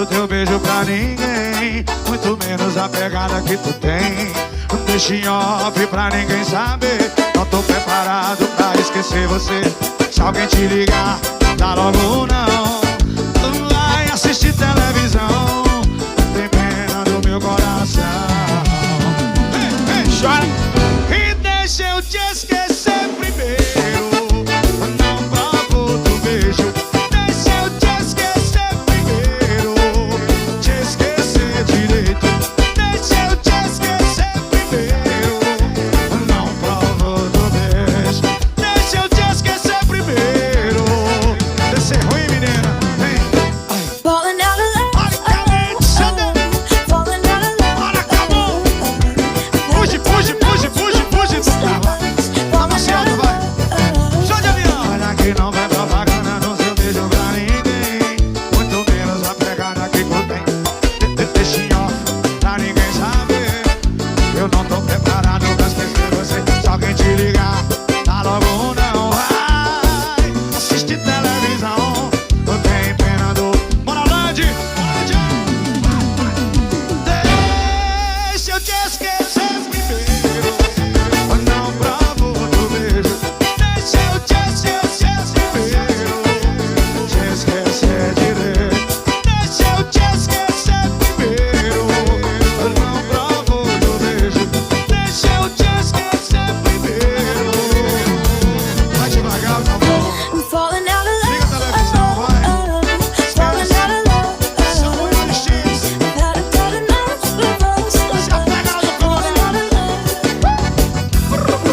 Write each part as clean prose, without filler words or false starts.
do teu beijo pra ninguém, muito menos a pegada que tu tem. Deixa em off pra ninguém saber. Não tô preparado pra esquecer você. Se alguém te ligar, dá logo não. Tu vai assistir televisão, tem pena do meu coração. Ei, ei, chora. E deixa eu te esquecer primeiro. Não provo outro beijo. Deixa eu te esquecer primeiro. Te esquecer direito. Deixa eu te esquecer primeiro. Não provo outro beijo. Deixa eu te esquecer primeiro. Descer ruim, menina. Vem. Falling out of love. Olha, caliente, Xand. Falling out of love. Olha, acabou. Fuge, fuge, fuge, fuge, fuge do carro. Vamos, Xand, vai. Show de avião. Olha que não vai propaganda no seu beijo pra ninguém, muito menos a pegada que tu tem. Deixa em off pra ninguém saber. Eu não tô preparado pra esquecer você. Se alguém te ligar, dá logo não. Vai assistir televisão, não tem pena do Moralande. Deixa eu te esquecer primeiro. Não provo outro beijo. Deixa eu te esquecer primeiro. Te esquecer direito. Deixa eu te esquecer primeiro. Não provo outro beijo. Deixa eu te esquecer primeiro. Vai devagar, por favor. I'm falling out of Liga a televisão, vai. Falling out of love. Samuel X. Had enough of us. Se apega no Falling out of love.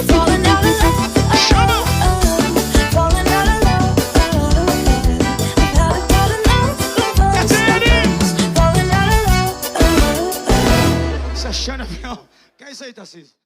Falling out of love. Chama. Falling out of love. Had enough of us. Falling out of love. Isso é Xand, Avião. Que é isso aí, Tarcísio?